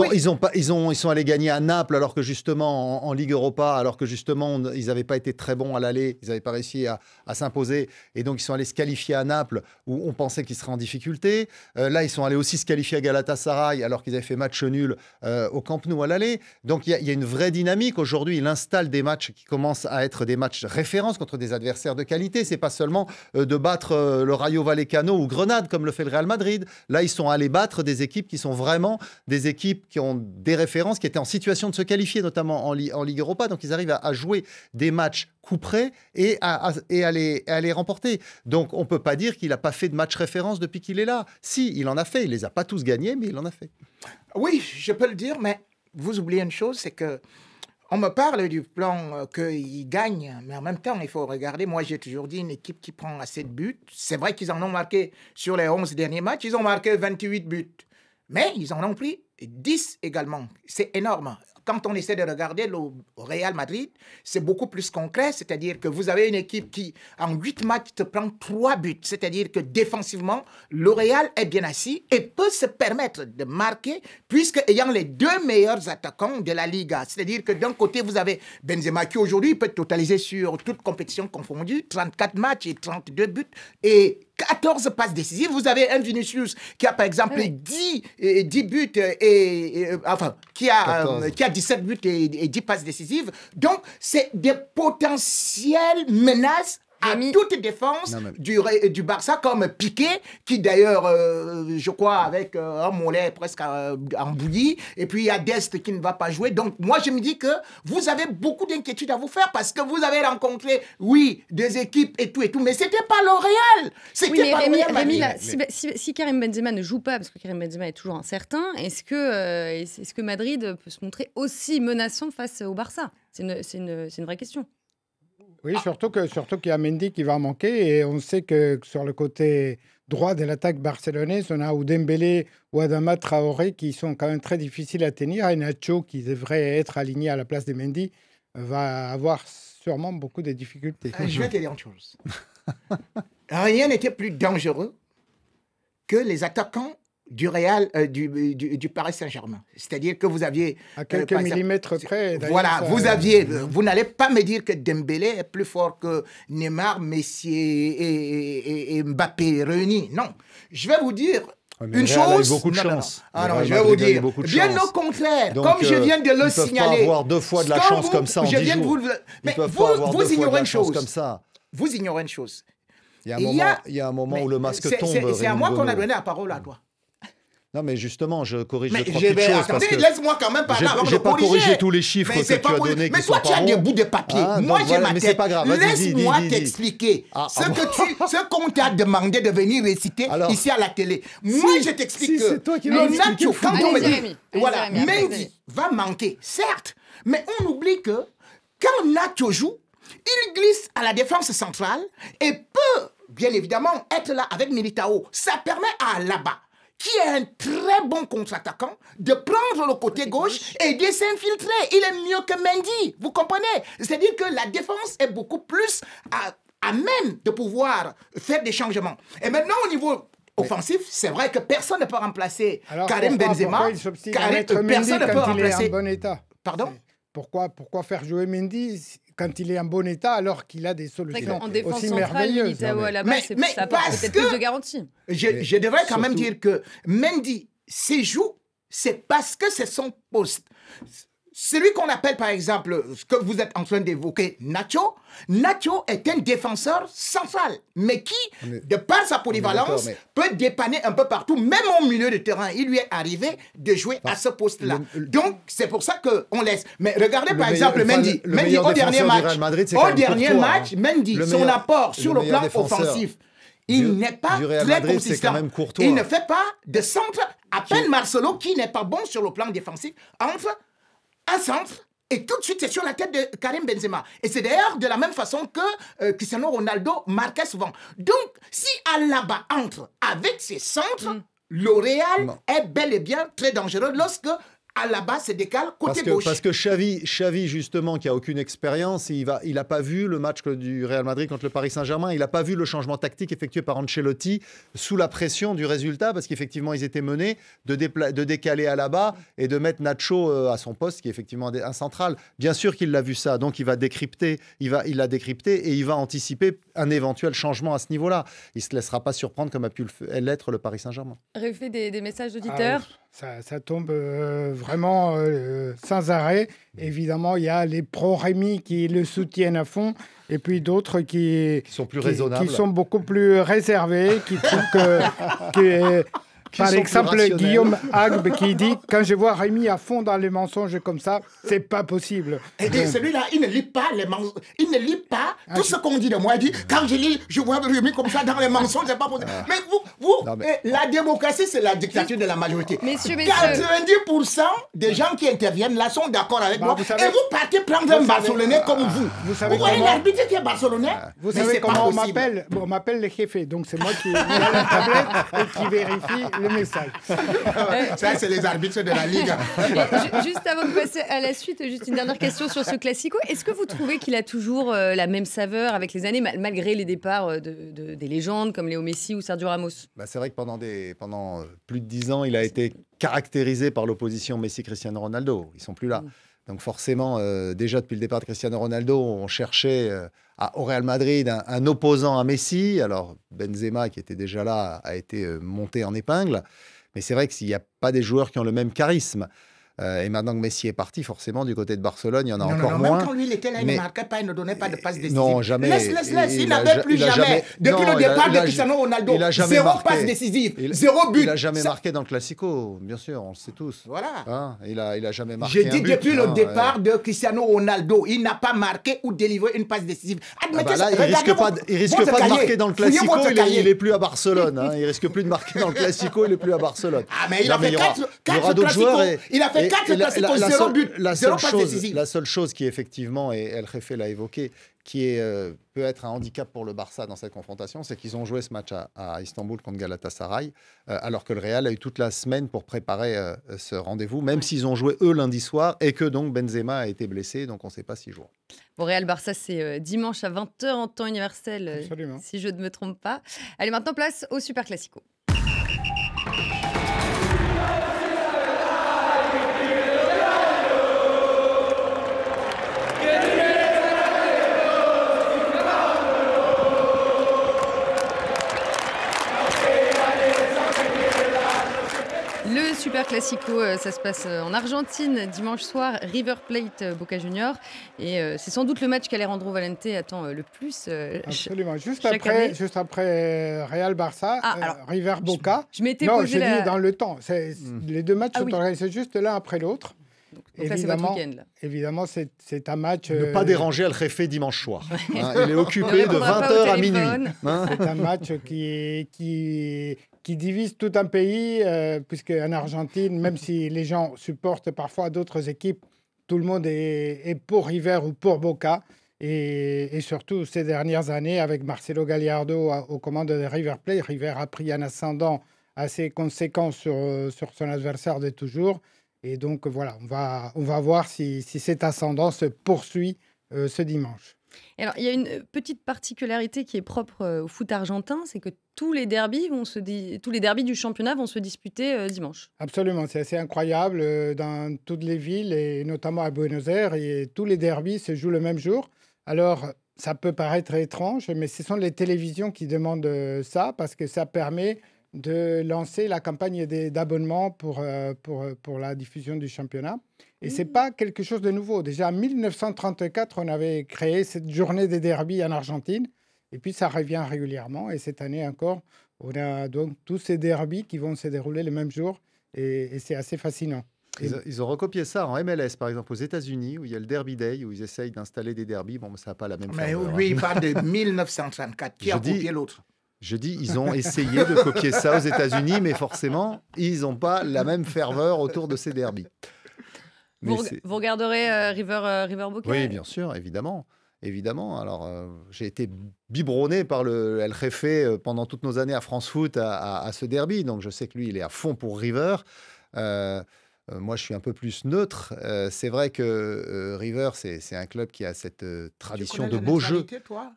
Ils sont allés gagner à Naples alors que justement en Ligue Europa, alors que justement ils n'avaient pas été très bons à l'aller, ils n'avaient pas réussi à s'imposer et donc ils sont allés se qualifier à Naples où on pensait qu'ils seraient en difficulté. Là ils sont allés aussi se qualifier à Galatasaray alors qu'ils avaient fait match nul au Camp Nou à l'aller. Donc il y a une vraie dynamique. Aujourd'hui il installe des matchs qui commencent à être des matchs références contre des adversaires de qualité. C'est pas seulement de battre le Rayo Vallecano ou Grenade comme le fait le Real Madrid. Là ils sont allés battre des équipes qui sont vraiment des équipes qui ont des références, qui étaient en situation de se qualifier, notamment en Ligue Europa. Donc, ils arrivent à jouer des matchs coup près et à les remporter. Donc, on ne peut pas dire qu'il n'a pas fait de match référence depuis qu'il est là. Si, il en a fait. Il ne les a pas tous gagnés, mais il en a fait. Oui, je peux le dire, mais vous oubliez une chose, c'est que on me parle du plan qu'il gagne, mais en même temps, il faut regarder. Moi, j'ai toujours dit une équipe qui prend assez de buts. C'est vrai qu'ils en ont marqué sur les 11 derniers matchs. Ils ont marqué 28 buts. Mais ils en ont pris 10 également. C'est énorme. quand on essaie de regarder le Real Madrid, c'est beaucoup plus concret, c'est-à-dire que vous avez une équipe qui, en 8 matchs, te prend 3 buts, c'est-à-dire que défensivement, le Real est bien assis et peut se permettre de marquer, puisque ayant les 2 meilleurs attaquants de la Liga, c'est-à-dire que d'un côté, vous avez Benzema qui aujourd'hui peut totaliser sur toute compétition confondue, 34 matchs et 32 buts, et 14 passes décisives. Vous avez un Vinicius qui a par exemple 10 buts qui a 17 buts et 10 passes décisives. Donc, c'est des potentielles menaces à toute défense du Barça, comme Piqué, qui d'ailleurs, je crois, avec un mollet presque embouilli, et puis il y a Dest qui ne va pas jouer. Donc moi, je me dis que vous avez beaucoup d'inquiétudes à vous faire, parce que vous avez rencontré, oui, des équipes et tout, mais c'était pas le Real. C'était pas le Real Madrid. Si Karim Benzema ne joue pas, parce que Karim Benzema est toujours incertain, est-ce que Madrid peut se montrer aussi menaçant face au Barça? C'est une vraie question. Oui, surtout qu'il y a Mendy qui va manquer, et on sait que sur le côté droit de l'attaque barcelonaise, on a ou Dembélé ou Adama Traoré qui sont quand même très difficiles à tenir, et Nacho, qui devrait être aligné à la place de Mendy, va avoir sûrement beaucoup de difficultés. Je vais te dire une chose. Rien n'était plus dangereux que les attaquants du Real, du Paris Saint-Germain. C'est-à-dire que vous aviez... À quelques millimètres près. Voilà, vous n'allez pas me dire que Dembélé est plus fort que Neymar, Messi et Mbappé réunis. Non. Je vais vous dire une chose... A eu beaucoup de chance. Je vais vous dire, bien au contraire, donc, comme je viens de le signaler... Ils ne peuvent pas avoir 2 fois de la chance comme ça en 10 jours. Mais vous ignorez une chose. Vous ignorez une chose. Il y a un moment où le masque tombe. C'est à moi qu'on a donné la parole à toi. Non, mais justement, je corrige 2-3 petites choses. Attendez, laisse-moi quand même parler avant de corriger. Je n'ai pas corrigé tous les chiffres que tu as donnés. Mais toi, tu as des bouts de papier. Moi, j'ai ma tête. C'est pas grave. Laisse-moi t'expliquer ce qu'on t'a demandé de venir réciter ici à la télé. Moi, je t'explique que c'est toi qui m'as expliqué. Quand on me dit, voilà, Mendy va manquer, certes, mais on oublie que quand Nacho joue, il glisse à la défense centrale et peut, bien évidemment, être là avec Militao. Ça permet à Alaba, qui est un très bon contre-attaquant, de prendre le côté gauche et de s'infiltrer. Il est mieux que Mendy, vous comprenez? C'est-à-dire que la défense est beaucoup plus à même de pouvoir faire des changements. Et maintenant, au niveau offensif, c'est vrai que personne ne peut remplacer Karim Benzema. Personne ne peut remplacer... bon état. Pardon? Pourquoi faire jouer Mendy quand il est en bon état, alors qu'il a des solutions aussi merveilleuses? Mais ça apporte peut-être plus de garantie. Je devrais quand même dire que Mendy, s'il joue, c'est parce que c'est son poste. Celui qu'on appelle, par exemple, ce que vous êtes en train d'évoquer, Nacho est un défenseur central, mais qui, de par sa polyvalence, peut dépanner un peu partout, même au milieu de terrain. Il lui est arrivé de jouer à ce poste-là. Donc, c'est pour ça qu'on laisse. Mais regardez, par exemple, Mendy au dernier match, Mendy, son apport sur le plan offensif, il n'est pas très consistant. Il ne fait pas de centre. À peine Marcelo, qui n'est pas bon sur le plan défensif, entre un centre, et tout de suite, c'est sur la tête de Karim Benzema. Et c'est d'ailleurs de la même façon que Cristiano Ronaldo marquait souvent. Donc, si Alaba entre avec ses centres, le Real est bel et bien très dangereux lorsque Alaba se décale côté gauche. Parce que Xavi, justement, qui n'a aucune expérience, il n'a pas vu le match du Real Madrid contre le Paris Saint-Germain, il n'a pas vu le changement tactique effectué par Ancelotti sous la pression du résultat, parce qu'effectivement, ils étaient menés de décaler Alaba et de mettre Nacho à son poste, qui est effectivement un central. Bien sûr qu'il l'a vu ça, donc il va décrypter, il l'a décrypté et il va anticiper un éventuel changement à ce niveau-là. Il ne se laissera pas surprendre comme a pu l'être le Paris Saint-Germain. Réfé des messages d'auditeurs. Ça tombe vraiment sans arrêt. Évidemment, il y a les pro-Rémi qui le soutiennent à fond, et puis d'autres qui sont plus raisonnables, qui sont beaucoup plus réservés, qui trouvent que par exemple, Guillaume Agbe qui dit « Quand je vois Rémi à fond dans les mensonges comme ça, c'est pas possible. » Et celui-là, il ne lit pas les mensonges. Il ne lit pas tout ce qu'on dit de moi. Il dit « Quand je lis, je vois Rémi comme ça dans les mensonges, c'est pas possible. » Mais la démocratie, c'est la dictature de la majorité. 90% des gens qui interviennent là sont d'accord avec moi. Et vous partez prendre un Barcelonais comme vous. Vous voyez l'arbitre qui est barcelonais? Vous savez comment on m'appelle? On m'appelle le jefe. Donc c'est moi qui ai la tablette et qui vérifie le message. Ça, c'est les arbitres de la Ligue. Juste avant de passer à la suite, juste une dernière question sur ce Classico. Est-ce que vous trouvez qu'il a toujours la même saveur avec les années, malgré les départs des légendes comme Léo Messi ou Sergio Ramos? C'est vrai que pendant plus de 10 ans, il a été caractérisé par l'opposition Messi-Cristiano Ronaldo. Ils ne sont plus là. Donc forcément, déjà depuis le départ de Cristiano Ronaldo, on cherchait au Real Madrid un opposant à Messi. Alors Benzema, qui était déjà là, a été monté en épingle. Mais c'est vrai qu'il n'y a pas des joueurs qui ont le même charisme. Et maintenant que Messi est parti, forcément, du côté de Barcelone, il y en a encore moins. Même quand lui, il était là, il ne marquait pas, il ne donnait pas de passe décisive. Non, jamais. Laisse, il n'avait plus jamais. Depuis le départ de Cristiano Ronaldo, zéro passe décisive, zéro but. Il n'a jamais marqué dans le Classico, bien sûr, on le sait tous. Voilà. Hein, il a jamais marqué. J'ai dit depuis le départ de Cristiano Ronaldo, il n'a pas marqué ou délivré une passe décisive. Admettez ça. Il risque pas de marquer dans le Classico, il n'est plus à Barcelone. Hein. Il risque plus de marquer dans le Classico, il n'est plus à Barcelone. Ah, mais il a fait 4 Classicos. Il a fait 4 Classicos. La seule chose qui effectivement, et El Jefe l'a évoqué, qui peut être un handicap pour le Barça dans cette confrontation, c'est qu'ils ont joué ce match à Istanbul contre Galatasaray, alors que le Real a eu toute la semaine pour préparer ce rendez-vous, même s'ils ont joué eux lundi soir et que donc Benzema a été blessé, donc on ne sait pas s'il jouera. Bon, Real-Barça, c'est dimanche à 20h en temps universel, si je ne me trompe pas. Allez, maintenant place au Super Classico. Le Super Classico, ça se passe en Argentine dimanche soir, River Plate Boca Juniors. Et c'est sans doute le match qu'Alejandro Valente attend le plus. Absolument. Juste après Real Barça, River Boca. Je m'étais posé dit dans le temps. Les deux matchs sont organisés juste l'un après l'autre. Donc là, c'est votre week-end. Évidemment, c'est un match... Ne pas déranger El Jefe dimanche soir. Hein, il est occupé de 20h à minuit. Hein, c'est un match qui divise tout un pays, puisque en Argentine, même si les gens supportent parfois d'autres équipes, tout le monde est pour River ou pour Boca. Et surtout, ces dernières années, avec Marcelo Gallardo aux commandes de River Plate, River a pris un ascendant assez conséquent sur son adversaire de toujours. Et donc, voilà, on va voir si cet ascendant se poursuit ce dimanche. Alors, il y a une petite particularité qui est propre au foot argentin, c'est que tous les derbys du championnat vont se disputer dimanche. Absolument, c'est assez incroyable dans toutes les villes et notamment à Buenos Aires. Et tous les derbys se jouent le même jour. Alors, ça peut paraître étrange, mais ce sont les télévisions qui demandent ça parce que ça permet de lancer la campagne d'abonnement pour la diffusion du championnat. Et ce n'est pas quelque chose de nouveau. Déjà, en 1934, on avait créé cette journée des derbies en Argentine. Et puis, ça revient régulièrement. Et cette année encore, on a donc tous ces derbies qui vont se dérouler le même jour. Et c'est assez fascinant. Ils ont recopié ça en MLS, par exemple, aux États-Unis, où il y a le Derby Day, où ils essayent d'installer des derbies. Bon, ça n'a pas la même mais faveur. Lui, il parle de 1934. Qui a copié l'autre? Je dis, ils ont essayé de copier ça aux États-Unis, mais forcément, ils n'ont pas la même ferveur autour de ces derbies. Vous regarderez River Boca? Oui, bien sûr, évidemment. Alors, j'ai été biberonné par le El Jefe pendant toutes nos années à France Foot à ce derby. Donc, je sais que lui, il est à fond pour River. Moi, je suis un peu plus neutre. C'est vrai que River, c'est un club qui a cette tradition de beau jeu.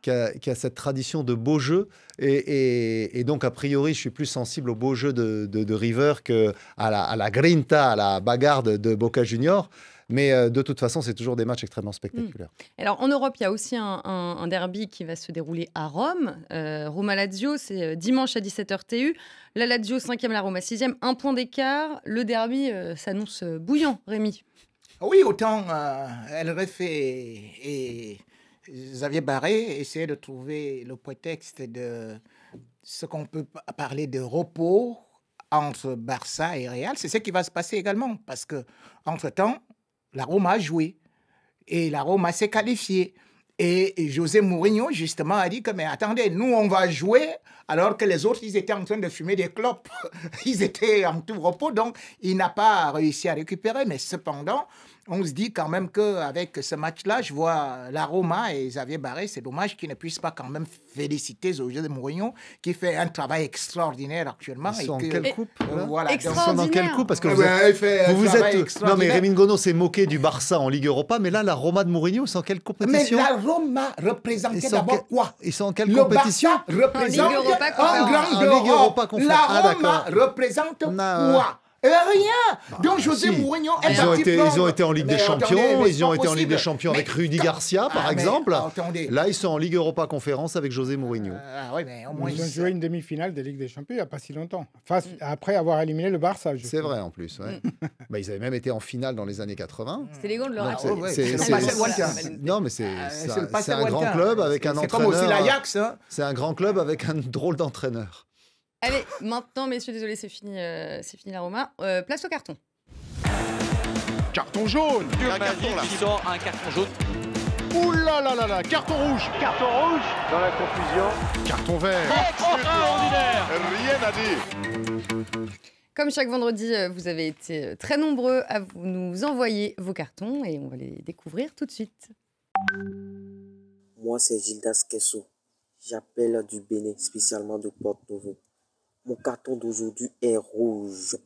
Qui a cette tradition de beau jeu. Et donc, a priori, je suis plus sensible au beau jeu de River qu'à la grinta, à la bagarre de Boca Juniors. Mais de toute façon, c'est toujours des matchs extrêmement spectaculaires. Alors, en Europe, il y a aussi un derby qui va se dérouler à Rome. Roma-Lazio, c'est dimanche à 17h TU. La Lazio 5e, la Roma 6e. 1 point d'écart. Le derby s'annonce bouillant, Rémi. Oui, autant El Jefe et Xavier Barré essayaient de trouver le prétexte de ce qu'on peut parler de repos entre Barça et Real. C'est ce qui va se passer également. Parce qu'entre-temps, la Roma a joué et la Roma s'est qualifiée. Et José Mourinho, justement, a dit que, mais attendez, nous, on va jouer alors que les autres, ils étaient en train de fumer des clopes. Ils étaient en tout repos, donc il n'a pas réussi à récupérer. Mais cependant, on se dit quand même qu'avec ce match-là, je vois la Roma et Xavier Barré, c'est dommage qu'ils ne puissent pas quand même féliciter José Mourinho, qui fait un travail extraordinaire actuellement. Ils sont en quelle coupe voilà, Ils sont dans quelle coupe? Parce que vous êtes... Non, mais Rémi Ngono s'est moqué du Barça en Ligue Europa, mais là, la Roma de Mourinho, c'est en quelle compétition? Mais la Roma représentait d'abord quoi? Ils sont en quelle compétition? Le Barça représente un grand d'Europe. La Roma représente quoi? Rien. Donc José Mourinho est ils ont été en Ligue des Champions, ils ont été en Ligue des Champions avec Rudy Garcia, par exemple. Là, ils sont en Ligue Europa Conférence avec José Mourinho. Oui, mais au moins ils ont joué une demi-finale de Ligue des Champions il n'y a pas si longtemps. Après avoir éliminé le Barça. C'est vrai, en plus. Ouais. Ils avaient même été en finale dans les années 80. C'était les gants de leur Non, mais c'est un grand club avec un entraîneur. C'est comme aussi l'Ajax. C'est un grand club avec un drôle d'entraîneur. Allez, maintenant, messieurs, désolé, c'est fini la Roma. Place au carton. Carton jaune. Un carton là. Un carton jaune. Ouh là là là là, carton rouge. Carton rouge. Dans la confusion. Carton vert. Extraordinaire. Rien à dire. Comme chaque vendredi, vous avez été très nombreux à nous envoyer vos cartons et on va les découvrir tout de suite. Moi, c'est Gildas Kesso. J'appelle du Bénin, spécialement de Porto-Novo. Mon carton d'aujourd'hui est rouge.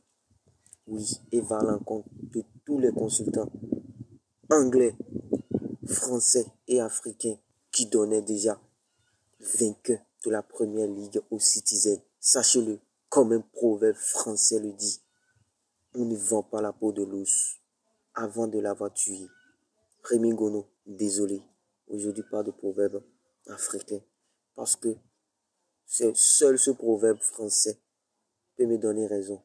Oui, et va à l'encontre de tous les consultants anglais, français et africains qui donnaient déjà vainqueur de la première ligue aux Citizens. Sachez-le, comme un proverbe français le dit, on ne vend pas la peau de l'ours avant de l'avoir tué. Rémi Ngono, désolé, aujourd'hui pas de proverbe africain, parce que c'est seul ce proverbe français peut me donner raison.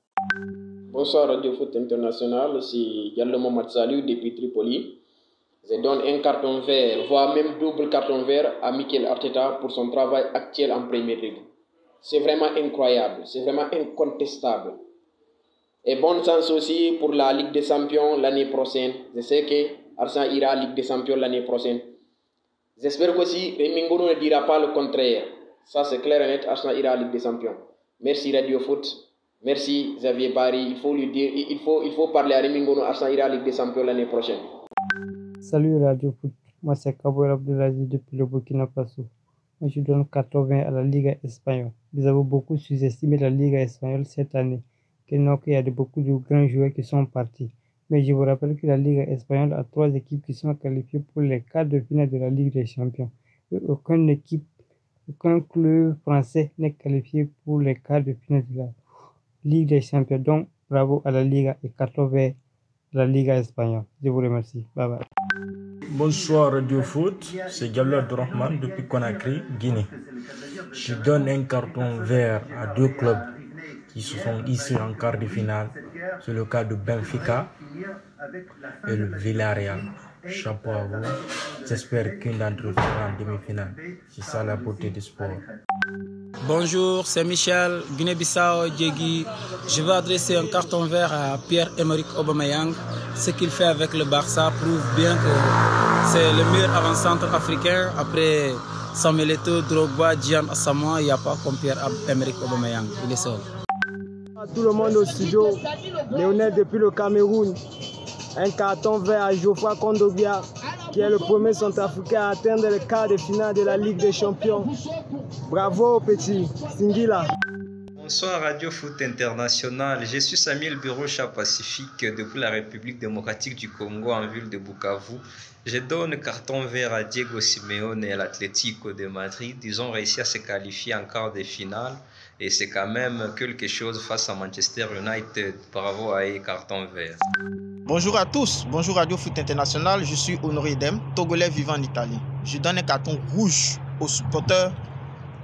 Bonsoir Radio Foot International, c'est Diallo Mohamed Salou depuis Tripoli. Je donne un carton vert, voire même double carton vert à Mikel Arteta pour son travail actuel en Premier League. C'est vraiment incroyable, c'est vraiment incontestable. Et bonne chance aussi pour la Ligue des Champions l'année prochaine. Je sais que Arsenal ira à la Ligue des Champions l'année prochaine. J'espère qu'aussi Rémi Ngono ne dira pas le contraire. Ça c'est clair et net, Arsenal ira à la Ligue des Champions. Merci Radio Foot, merci Xavier Barry. Il faut lui dire, il faut parler à Rémi Ngono, Arsenal ira à la Ligue des Champions l'année prochaine. Salut Radio Foot, moi c'est Kabouel Abdelaziz depuis le Burkina Faso. Moi je donne 80 à la Liga espagnole. Vous avez beaucoup sous-estimé la Liga espagnole cette année. Il y a beaucoup de grands joueurs qui sont partis. Mais je vous rappelle que la Liga espagnole a 3 équipes qui sont qualifiées pour les quarts de finale de la Ligue des Champions. Et aucun club français n'est qualifié pour les quarts de finale de la Ligue des Champions. Donc, bravo à la Liga et 80 à la Liga espagnole. Je vous remercie. Bye bye. Bonsoir Radio Foot, c'est Gabriel Abdourahmane depuis Conakry, Guinée. Je donne un carton vert à 2 clubs qui se sont ici en quart de finale. C'est le cas de Benfica et le Villarreal. Chapeau à vous. J'espère qu'une d'entre eux sera en demi-finale. C'est ça la beauté du sport. Bonjour, c'est Michel, Guinée-Bissau, Djegui. Je veux adresser un carton vert à Pierre-Emerick Aubameyang. Ce qu'il fait avec le Barça prouve bien que c'est le meilleur avant-centre africain. Après Samuel Eto'o, Drogba, Gian Asamoah, il n'y a pas comme Pierre-Emerick Aubameyang. Il est seul. Tout le monde au studio, Léonel depuis le Cameroun. Un carton vert à Geoffroy Kondogbia, qui est le premier centrafricain à atteindre le quart de finale de la Ligue des Champions. Bravo petit, Singila. Bonsoir Radio Foot International, je suis Samuel Birocha Pacifique depuis la République démocratique du Congo en ville de Bukavu. Je donne carton vert à Diego Simeone et à l'Atlético de Madrid. Ils ont réussi à se qualifier en quart de finale et c'est quand même quelque chose face à Manchester United. Bravo à eux, carton vert. Bonjour à tous, bonjour Radio Foot International, je suis Honoré Dem, Togolais vivant en Italie. Je donne un carton rouge aux supporters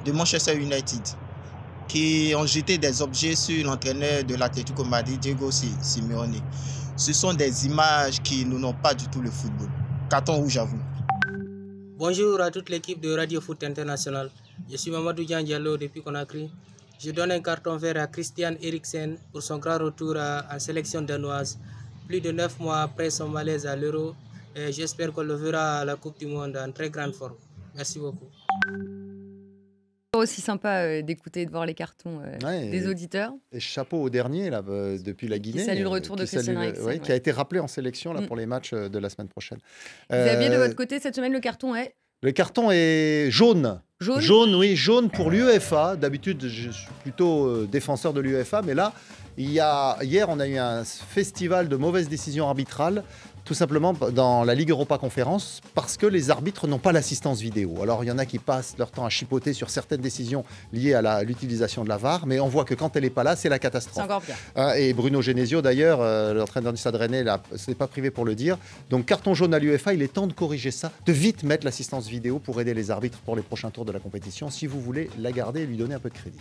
de Manchester United qui ont jeté des objets sur l'entraîneur de l'Atlético Madrid, Diego Simeone. Ce sont des images qui n'ont pas du tout le football. Carton rouge à vous. Bonjour à toute l'équipe de Radio Foot International. Je suis Mamadou Diallo depuis Conakry. Je donne un carton vert à Christian Eriksen pour son grand retour en sélection danoise. Plus de 9 mois après son malaise à l'Euro, j'espère qu'on le verra à la Coupe du Monde en très grande forme. Merci beaucoup. aussi sympa d'écouter et de voir les cartons des auditeurs. Et chapeau au dernier, là, depuis la Guinée. Qui salue le retour de Christian Eriksen. Qui a été rappelé en sélection là, pour les matchs de la semaine prochaine. Xavier, de votre côté, cette semaine, le carton est... Le carton est jaune. Jaune pour l'UEFA. D'habitude, je suis plutôt défenseur de l'UEFA, mais là, hier, on a eu un festival de mauvaises décisions arbitrales, tout simplement dans la Ligue Europa Conférence, parce que les arbitres n'ont pas l'assistance vidéo. Alors, il y en a qui passent leur temps à chipoter sur certaines décisions liées à l'utilisation de la VAR, mais on voit que quand elle n'est pas là, c'est la catastrophe. C'est encore pire. Et Bruno Genesio, d'ailleurs, l'entraîneur du Stade Rennais, ce n'est pas privé pour le dire. Donc, carton jaune à l'UEFA, il est temps de corriger ça, de vite mettre l'assistance vidéo pour aider les arbitres pour les prochains tours de la compétition, si vous voulez la garder et lui donner un peu de crédit.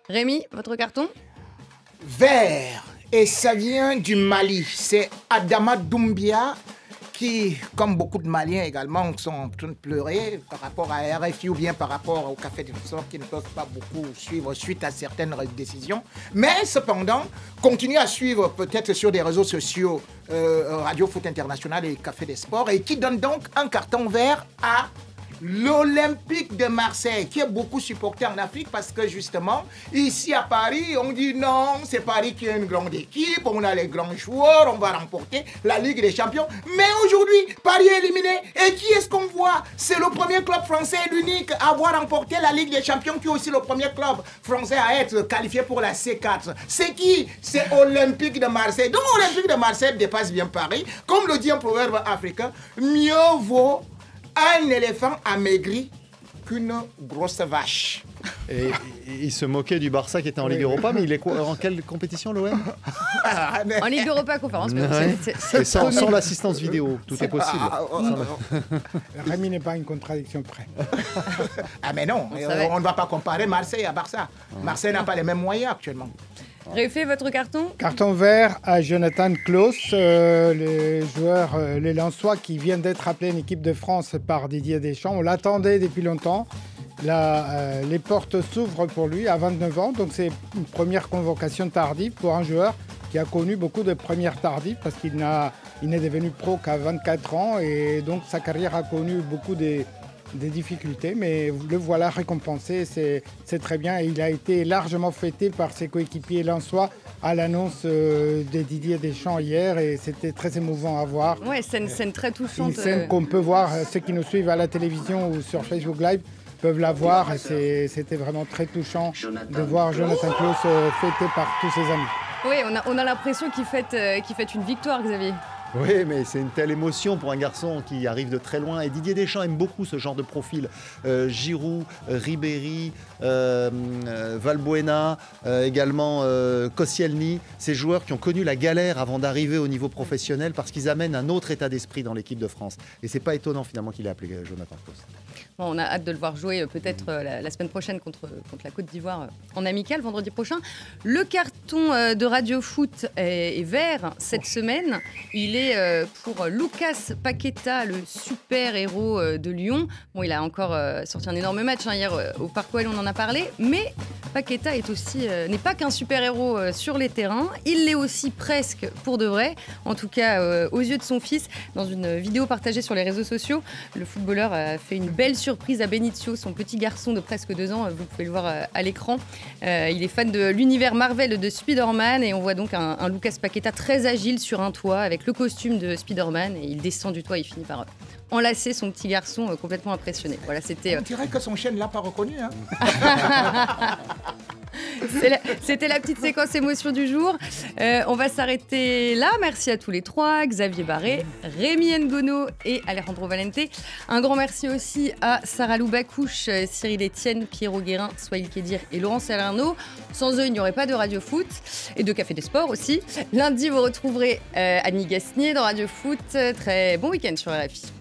Rémi, votre carton ? Vert. Et ça vient du Mali. C'est Adama Doumbia qui, comme beaucoup de Maliens également, sont en train de pleurer par rapport à RFI ou bien par rapport au Café des Sports qui ne peuvent pas beaucoup suivre suite à certaines décisions. Mais cependant, continuez à suivre peut-être sur des réseaux sociaux Radio Foot International et Café des Sports et qui donne donc un carton vert à l'Olympique de Marseille, qui est beaucoup supporté en Afrique parce que justement, ici à Paris, on dit non, c'est Paris qui a une grande équipe, on a les grands joueurs, on va remporter la Ligue des Champions. Mais aujourd'hui, Paris est éliminé. Et qui est-ce qu'on voit? C'est le premier club français et l'unique à avoir remporté la Ligue des Champions, qui est aussi le premier club français à être qualifié pour la C4. C'est qui? C'est Olympique de Marseille. Donc Olympique de Marseille dépasse bien Paris. Comme le dit un proverbe africain, mieux vaut un éléphant amaigri qu'une grosse vache. Et il se moquait du Barça qui était en Ligue Europa, mais il est en quelle compétition, l'OM? En Ligue Europa Conférence. Et sans l'assistance vidéo, tout est possible. Rémi n'est pas une contradiction près. Ah mais non, on ne va pas comparer Marseille à Barça. Marseille n'a pas les mêmes moyens actuellement. Réfé, votre carton? Carton vert à Jonathan Klaus, les joueurs, les Lensois qui viennent d'être appelés en équipe de France par Didier Deschamps. On l'attendait depuis longtemps. Les portes s'ouvrent pour lui à 29 ans. Donc c'est une première convocation tardive pour un joueur qui a connu beaucoup de premières tardives parce qu'il n'est devenu pro qu'à 24 ans. Et donc sa carrière a connu beaucoup des difficultés, mais le voilà récompensé, c'est très bien. Et il a été largement fêté par ses coéquipiers lensois à l'annonce de Didier Deschamps hier, et c'était très émouvant à voir. Ouais, c'est une scène très touchante. Une scène qu'on peut voir, ceux qui nous suivent à la télévision ou sur Facebook Live peuvent la voir, et c'était vraiment très touchant de voir Jonathan Klaus fêté par tous ses amis. Oui, on a l'impression qu'il fête une victoire, Xavier. Oui, mais c'est une telle émotion pour un garçon qui arrive de très loin. Et Didier Deschamps aime beaucoup ce genre de profil. Giroud, Ribéry, Valbuena, également Koscielny. Ces joueurs qui ont connu la galère avant d'arriver au niveau professionnel parce qu'ils amènent un autre état d'esprit dans l'équipe de France. Et c'est pas étonnant finalement qu'il ait appelé Jonathan Klaus. Bon, on a hâte de le voir jouer peut-être la semaine prochaine contre la Côte d'Ivoire en amical, vendredi prochain. Le carton de Radio Foot est vert cette semaine. Il est pour Lucas Paqueta, le super-héros de Lyon. Bon, il a encore sorti un énorme match hier au Parc OL, on en a parlé. Mais Paqueta n'est pas qu'un super-héros sur les terrains. Il l'est aussi presque pour de vrai. En tout cas, aux yeux de son fils. Dans une vidéo partagée sur les réseaux sociaux, le footballeur a fait une belle surprise à Benicio, son petit garçon de presque 2 ans. Vous pouvez le voir à l'écran. Il est fan de l'univers Marvel de Spider-Man et on voit donc un Lucas Paqueta très agile sur un toit avec le costume de Spider-Man, et il descend du toit, il finit par enlacer son petit garçon complètement impressionné. Voilà, c'était. On dirait que son chien ne l'a pas reconnu. Hein. C'était la petite séquence émotion du jour. On va s'arrêter là. Merci à tous les trois, Xavier Barré, Rémi Ngono et Alejandro Valente. Un grand merci aussi à Sarah Loubacouche, Cyril Etienne, Pierrot Guérin, Sohail Kedir et Laurent Salerno. Sans eux, il n'y aurait pas de Radio Foot et de Café des Sports aussi. Lundi, vous retrouverez Annie Gasnier dans Radio Foot. Très bon week-end sur RFI.